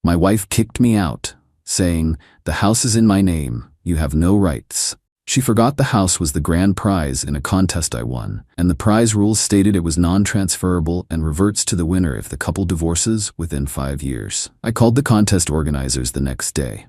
My wife kicked me out, saying, "The house is in my name, you have no rights." She forgot the house was the grand prize in a contest I won, and the prize rules stated it was non-transferable and reverts to the winner if the couple divorces within 5 years. I called the contest organizers the next day.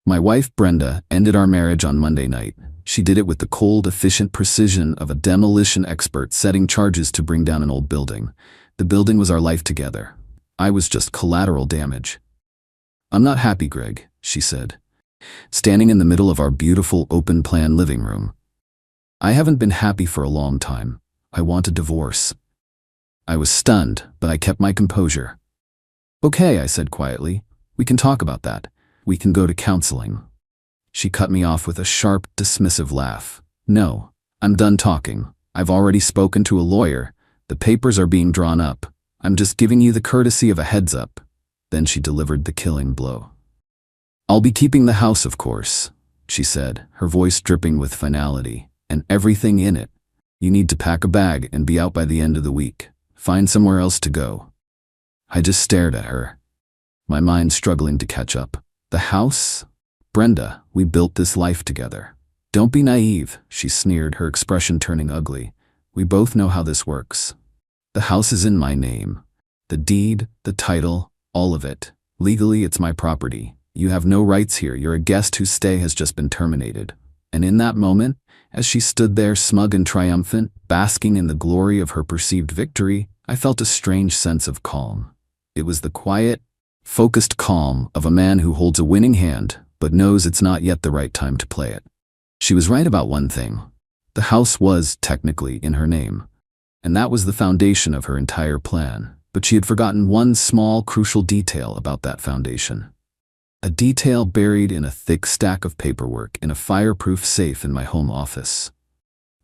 My wife, Brenda, ended our marriage on Monday night. She did it with the cold, efficient precision of a demolition expert setting charges to bring down an old building. The building was our life together. I was just collateral damage. "I'm not happy, Greg," she said, standing in the middle of our beautiful open-plan living room. "I haven't been happy for a long time. I want a divorce." I was stunned, but I kept my composure. "Okay," I said quietly. "We can talk about that. We can go to counseling." She cut me off with a sharp, dismissive laugh. "No, I'm done talking. I've already spoken to a lawyer. The papers are being drawn up. I'm just giving you the courtesy of a heads up." Then she delivered the killing blow. "I'll be keeping the house, of course," she said, her voice dripping with finality, "and everything in it. You need to pack a bag and be out by the end of the week. Find somewhere else to go." I just stared at her, my mind struggling to catch up. "The house? Brenda, we built this life together. Don't be naive," she sneered, her expression turning ugly. "We both know how this works. The house is in my name. The deed, the title, all of it. Legally, it's my property. You have no rights here. You're a guest whose stay has just been terminated." And in that moment, as she stood there smug and triumphant, basking in the glory of her perceived victory, I felt a strange sense of calm. It was the quiet, focused calm of a man who holds a winning hand but knows it's not yet the right time to play it. She was right about one thing. The house was technically in her name, and that was the foundation of her entire plan. But she had forgotten one small, crucial detail about that foundation. A detail buried in a thick stack of paperwork in a fireproof safe in my home office.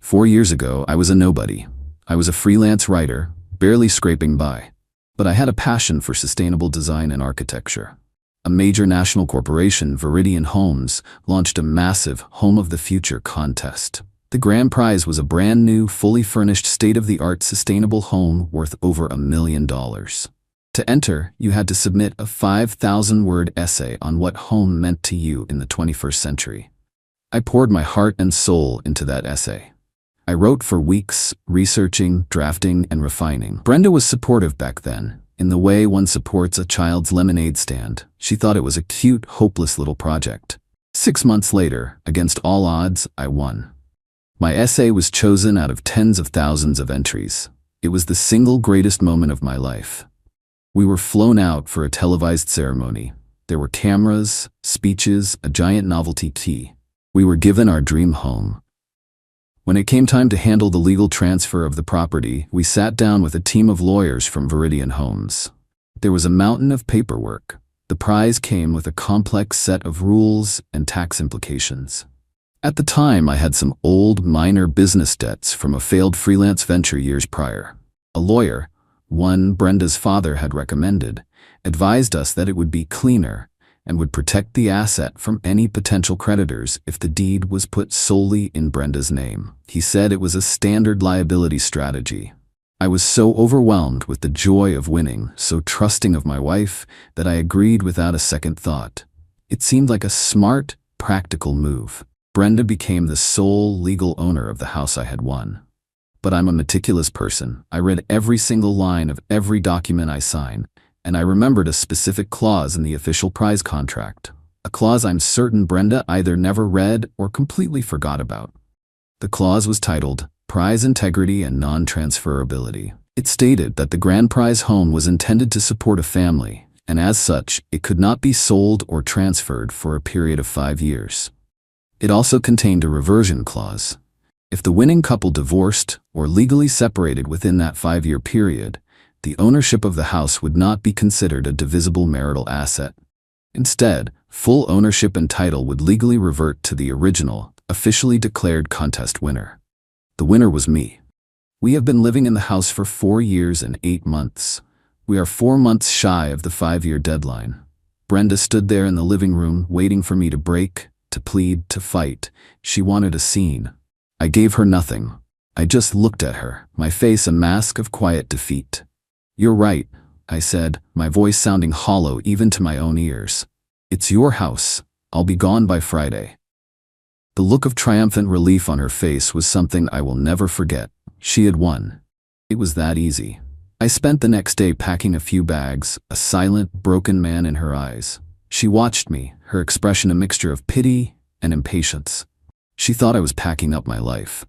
4 years ago, I was a nobody. I was a freelance writer, barely scraping by. But I had a passion for sustainable design and architecture. A major national corporation, Viridian Homes, launched a massive Home of the Future contest. The grand prize was a brand new, fully furnished, state-of-the-art sustainable home worth over $1 million. To enter, you had to submit a 5,000-word essay on what home meant to you in the 21st century. I poured my heart and soul into that essay. I wrote for weeks, researching, drafting, and refining. Brenda was supportive back then, in the way one supports a child's lemonade stand. She thought it was a cute, hopeless little project. 6 months later, against all odds, I won. My essay was chosen out of tens of thousands of entries. It was the single greatest moment of my life. We were flown out for a televised ceremony. There were cameras, speeches, a giant novelty tea. We were given our dream home. When it came time to handle the legal transfer of the property, we sat down with a team of lawyers from Viridian Homes. There was a mountain of paperwork. The prize came with a complex set of rules and tax implications. At the time, I had some old, minor business debts from a failed freelance venture years prior. A lawyer, one Brenda's father had recommended, advised us that it would be cleaner and would protect the asset from any potential creditors if the deed was put solely in Brenda's name. He said it was a standard liability strategy. I was so overwhelmed with the joy of winning, so trusting of my wife, that I agreed without a second thought. It seemed like a smart, practical move. Brenda became the sole legal owner of the house I had won. But I'm a meticulous person. I read every single line of every document I signed, and I remembered a specific clause in the official prize contract. A clause I'm certain Brenda either never read or completely forgot about. The clause was titled, Prize Integrity and Non-Transferability. It stated that the grand prize home was intended to support a family, and as such, it could not be sold or transferred for a period of 5 years. It also contained a reversion clause. If the winning couple divorced or legally separated within that 5-year period, the ownership of the house would not be considered a divisible marital asset. Instead, full ownership and title would legally revert to the original, officially declared contest winner. The winner was me. We have been living in the house for 4 years and 8 months. We are 4 months shy of the 5-year deadline. Brenda stood there in the living room waiting for me to break, to plead, to fight. She wanted a scene. I gave her nothing. I just looked at her, my face a mask of quiet defeat. "You're right. I said, my voice sounding hollow even to my own ears. It's your house. I'll be gone by Friday. The look of triumphant relief on her face was something I will never forget. She had won. It was that easy. I spent the next day packing a few bags, a silent, broken man in her eyes. She watched me, her expression a mixture of pity and impatience. She thought I was packing up my life.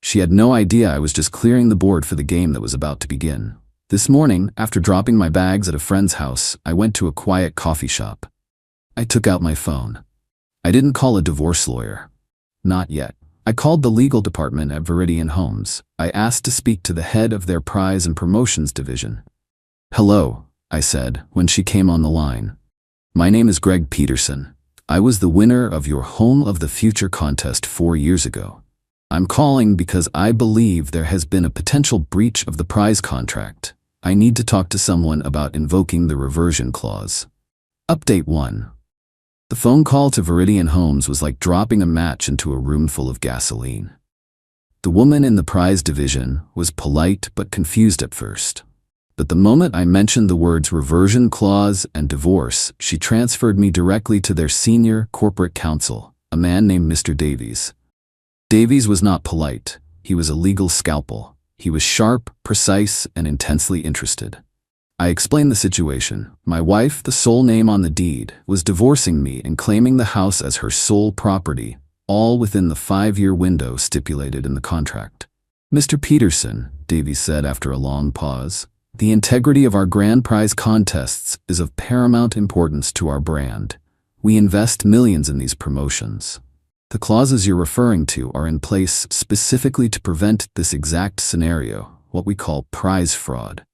She had no idea I was just clearing the board for the game that was about to begin. This morning, after dropping my bags at a friend's house, I went to a quiet coffee shop. I took out my phone. I didn't call a divorce lawyer. Not yet. I called the legal department at Viridian Homes. I asked to speak to the head of their prize and promotions division. Hello, I said, when she came on the line. My name is Greg Peterson. I was the winner of your Home of the Future contest 4 years ago. I'm calling because I believe there has been a potential breach of the prize contract. I need to talk to someone about invoking the reversion clause. Update 1. The phone call to Viridian Homes was like dropping a match into a room full of gasoline. The woman in the prize division was polite but confused at first. But the moment I mentioned the words reversion clause and divorce, she transferred me directly to their senior corporate counsel, a man named Mr. Davies. Davies was not polite. He was a legal scalpel. He was sharp, precise, and intensely interested. I explained the situation. My wife, the sole name on the deed, was divorcing me and claiming the house as her sole property, all within the 5-year window stipulated in the contract. Mr. Peterson, Davies said after a long pause, the integrity of our grand prize contests is of paramount importance to our brand. We invest millions in these promotions. The clauses you're referring to are in place specifically to prevent this exact scenario, what we call prize fraud.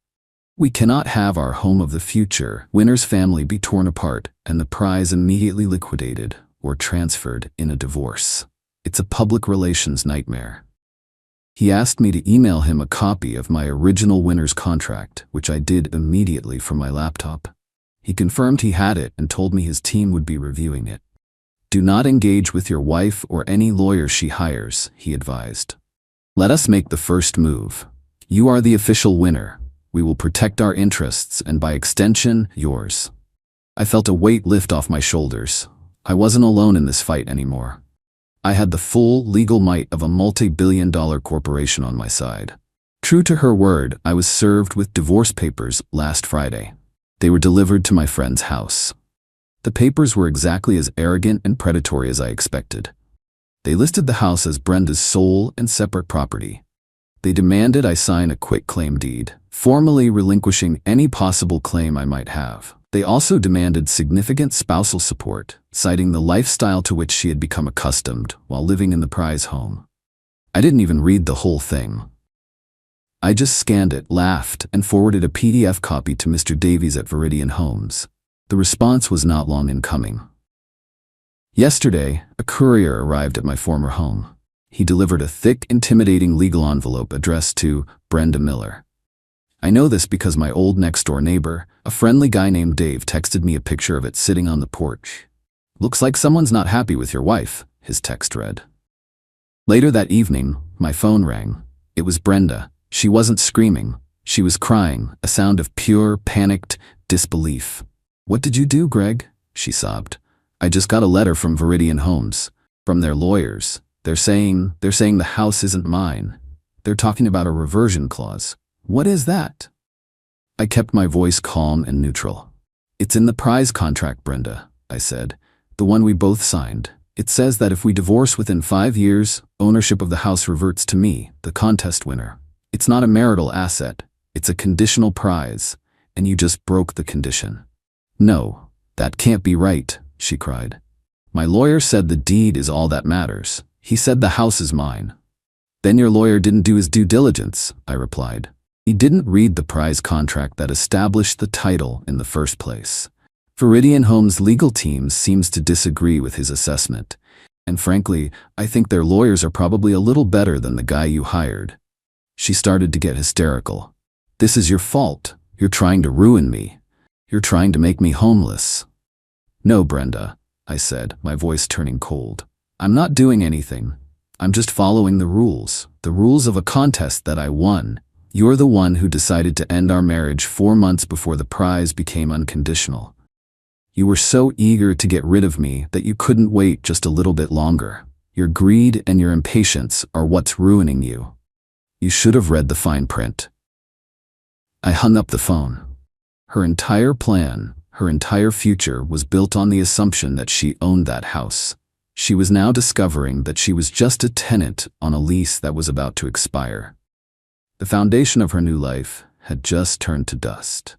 We cannot have our Home of the Future winner's family be torn apart and the prize immediately liquidated or transferred in a divorce. It's a public relations nightmare. He asked me to email him a copy of my original winner's contract, which I did immediately from my laptop. He confirmed he had it and told me his team would be reviewing it. Do not engage with your wife or any lawyer she hires, he advised. Let us make the first move. You are the official winner. We will protect our interests and, by extension, yours. I felt a weight lift off my shoulders. I wasn't alone in this fight anymore. I had the full legal might of a multi-billion-dollar corporation on my side. True to her word, I was served with divorce papers last Friday. They were delivered to my friend's house. The papers were exactly as arrogant and predatory as I expected. They listed the house as Brenda's sole and separate property. They demanded I sign a quitclaim deed, formally relinquishing any possible claim I might have. They also demanded significant spousal support, citing the lifestyle to which she had become accustomed while living in the prize home. I didn't even read the whole thing. I just scanned it, laughed, and forwarded a PDF copy to Mr. Davies at Viridian Homes. The response was not long in coming. Yesterday, a courier arrived at my former home. He delivered a thick, intimidating legal envelope addressed to Brenda Miller. I know this because my old next-door neighbor, a friendly guy named Dave, texted me a picture of it sitting on the porch. Looks like someone's not happy with your wife, his text read. Later that evening, my phone rang. It was Brenda. She wasn't screaming. She was crying, a sound of pure, panicked disbelief. What did you do, Greg? She sobbed. I just got a letter from Viridian Homes, from their lawyers. They're saying the house isn't mine. They're talking about a reversion clause. What is that? I kept my voice calm and neutral. It's in the prize contract, Brenda, I said. The one we both signed. It says that if we divorce within 5 years, ownership of the house reverts to me, the contest winner. It's not a marital asset. It's a conditional prize. And you just broke the condition. No, that can't be right, she cried. My lawyer said the deed is all that matters. He said the house is mine. Then your lawyer didn't do his due diligence, I replied. He didn't read the prize contract that established the title in the first place. Viridian Homes' legal team seems to disagree with his assessment. And frankly, I think their lawyers are probably a little better than the guy you hired. She started to get hysterical. This is your fault. You're trying to ruin me. You're trying to make me homeless. No, Brenda, I said, my voice turning cold. I'm not doing anything. I'm just following the rules of a contest that I won. You're the one who decided to end our marriage 4 months before the prize became unconditional. You were so eager to get rid of me that you couldn't wait just a little bit longer. Your greed and your impatience are what's ruining you. You should have read the fine print." I hung up the phone. Her entire plan, her entire future was built on the assumption that she owned that house. She was now discovering that she was just a tenant on a lease that was about to expire. The foundation of her new life had just turned to dust.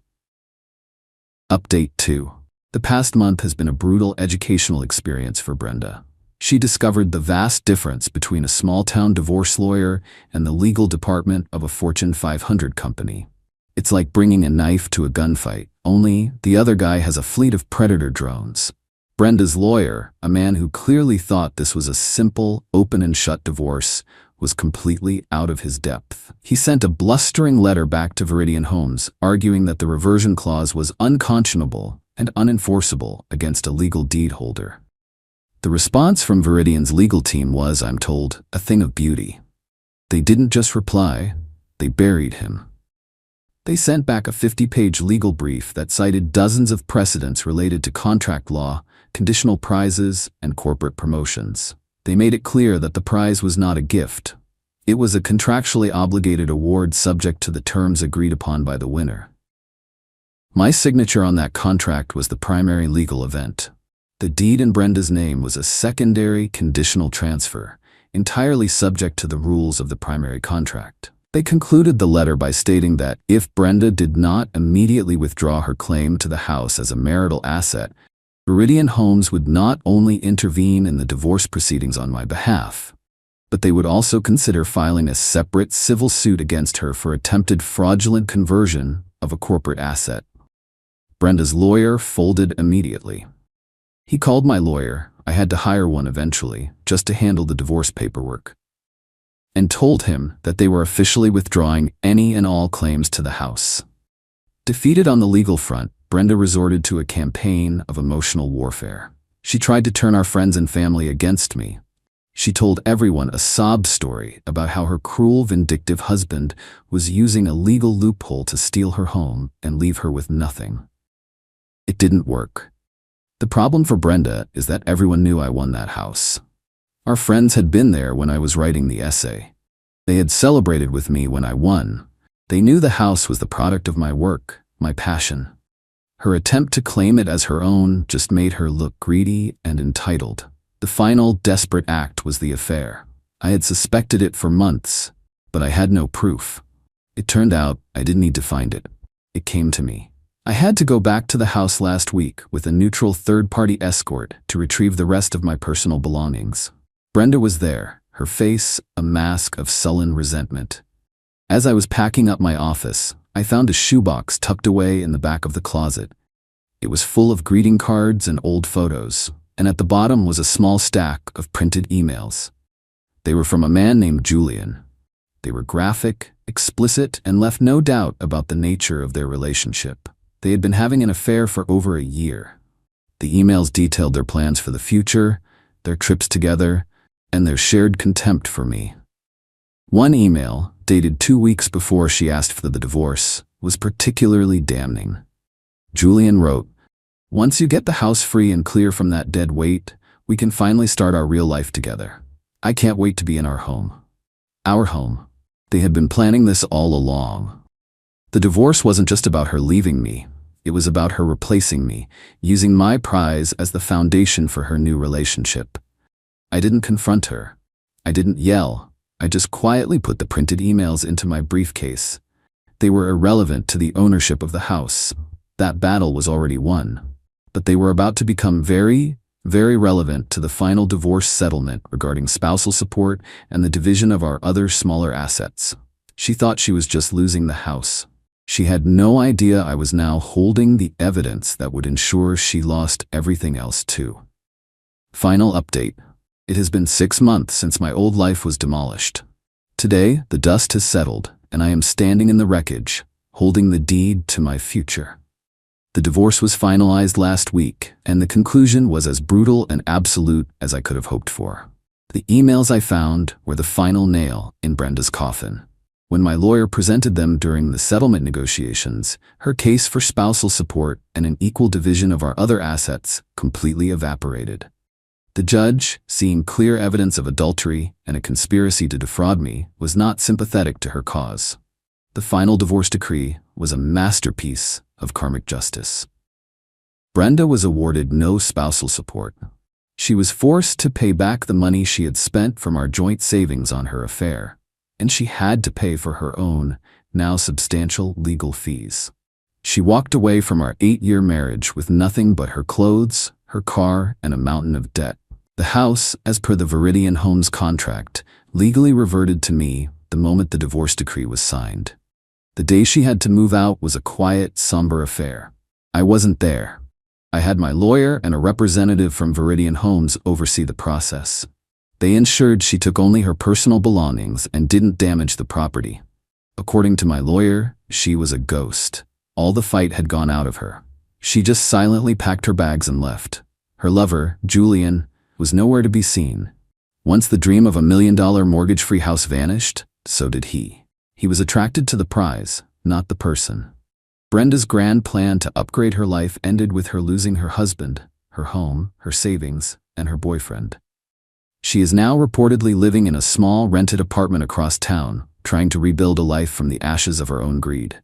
Update 2. The past month has been a brutal educational experience for Brenda. She discovered the vast difference between a small-town divorce lawyer and the legal department of a Fortune 500 company. It's like bringing a knife to a gunfight, only the other guy has a fleet of predator drones. Brenda's lawyer, a man who clearly thought this was a simple, open-and-shut divorce, was completely out of his depth. He sent a blustering letter back to Viridian Homes, arguing that the reversion clause was unconscionable and unenforceable against a legal deed holder. The response from Viridian's legal team was, I'm told, a thing of beauty. They didn't just reply, they buried him. They sent back a 50-page legal brief that cited dozens of precedents related to contract law, conditional prizes, and corporate promotions. They made it clear that the prize was not a gift. It was a contractually obligated award subject to the terms agreed upon by the winner. My signature on that contract was the primary legal event. The deed in Brenda's name was a secondary conditional transfer, entirely subject to the rules of the primary contract. They concluded the letter by stating that if Brenda did not immediately withdraw her claim to the house as a marital asset, Viridian Homes would not only intervene in the divorce proceedings on my behalf, but they would also consider filing a separate civil suit against her for attempted fraudulent conversion of a corporate asset. Brenda's lawyer folded immediately. He called my lawyer, I had to hire one eventually, just to handle the divorce paperwork, and told him that they were officially withdrawing any and all claims to the house. Defeated on the legal front, Brenda resorted to a campaign of emotional warfare. She tried to turn our friends and family against me. She told everyone a sob story about how her cruel, vindictive husband was using a legal loophole to steal her home and leave her with nothing. It didn't work. The problem for Brenda is that everyone knew I won that house. Our friends had been there when I was writing the essay. They had celebrated with me when I won. They knew the house was the product of my work, my passion. Her attempt to claim it as her own just made her look greedy and entitled. The final, desperate act was the affair. I had suspected it for months, but I had no proof. It turned out I didn't need to find it. It came to me. I had to go back to the house last week with a neutral third-party escort to retrieve the rest of my personal belongings. Brenda was there, her face a mask of sullen resentment. As I was packing up my office, I found a shoebox tucked away in the back of the closet. It was full of greeting cards and old photos, and at the bottom was a small stack of printed emails. They were from a man named Julian. They were graphic, explicit, and left no doubt about the nature of their relationship. They had been having an affair for over a year. The emails detailed their plans for the future, their trips together, and their shared contempt for me. One email, dated 2 weeks before she asked for the divorce, was particularly damning. Julian wrote, "Once you get the house free and clear from that dead weight, we can finally start our real life together. I can't wait to be in our home." Our home. They had been planning this all along. The divorce wasn't just about her leaving me. It was about her replacing me, using my prize as the foundation for her new relationship. I didn't confront her. I didn't yell. I just quietly put the printed emails into my briefcase. They were irrelevant to the ownership of the house. That battle was already won. But they were about to become very, very relevant to the final divorce settlement regarding spousal support and the division of our other smaller assets. She thought she was just losing the house. She had no idea I was now holding the evidence that would ensure she lost everything else too. Final update. It has been 6 months since my old life was demolished. Today, the dust has settled, and I am standing in the wreckage, holding the deed to my future. The divorce was finalized last week, and the conclusion was as brutal and absolute as I could have hoped for. The emails I found were the final nail in Brenda's coffin. When my lawyer presented them during the settlement negotiations, her case for spousal support and an equal division of our other assets completely evaporated. The judge, seeing clear evidence of adultery and a conspiracy to defraud me, was not sympathetic to her cause. The final divorce decree was a masterpiece of karmic justice. Brenda was awarded no spousal support. She was forced to pay back the money she had spent from our joint savings on her affair, and she had to pay for her own, now substantial, legal fees. She walked away from our 8-year marriage with nothing but her clothes, her car, and a mountain of debt. The house, as per the Viridian Homes contract, legally reverted to me the moment the divorce decree was signed. The day she had to move out was a quiet, somber affair. I wasn't there. I had my lawyer and a representative from Viridian Homes oversee the process. They ensured she took only her personal belongings and didn't damage the property. According to my lawyer, she was a ghost. All the fight had gone out of her. She just silently packed her bags and left. Her lover, Julian, was nowhere to be seen. Once the dream of $1 million mortgage-free house vanished, so did he. He was attracted to the prize, not the person. Brenda's grand plan to upgrade her life ended with her losing her husband, her home, her savings, and her boyfriend. She is now reportedly living in a small rented apartment across town, trying to rebuild a life from the ashes of her own greed.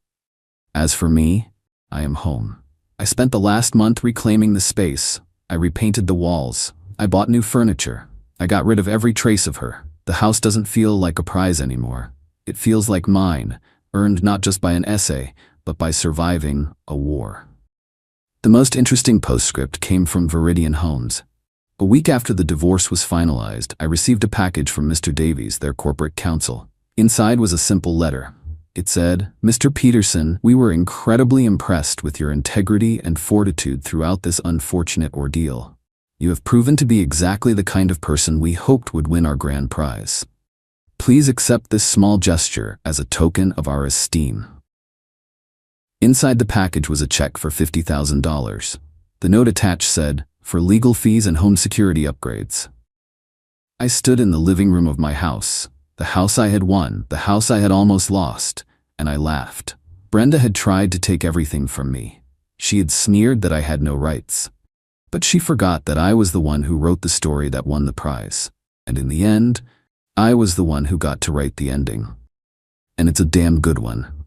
As for me, I am home. I spent the last month reclaiming the space. I repainted the walls. I bought new furniture. I got rid of every trace of her. The house doesn't feel like a prize anymore. It feels like mine, earned not just by an essay, but by surviving a war. The most interesting postscript came from Viridian Homes. A week after the divorce was finalized, I received a package from Mr. Davies, their corporate counsel. Inside was a simple letter. It said, "Mr. Peterson, we were incredibly impressed with your integrity and fortitude throughout this unfortunate ordeal. You have proven to be exactly the kind of person we hoped would win our grand prize. Please accept this small gesture as a token of our esteem." Inside the package was a check for $50,000. The note attached said, "For legal fees and home security upgrades." I stood in the living room of my house, the house I had won, the house I had almost lost, and I laughed. Brenda had tried to take everything from me. She had sneered that I had no rights. But she forgot that I was the one who wrote the story that won the prize. And in the end, I was the one who got to write the ending. And it's a damn good one.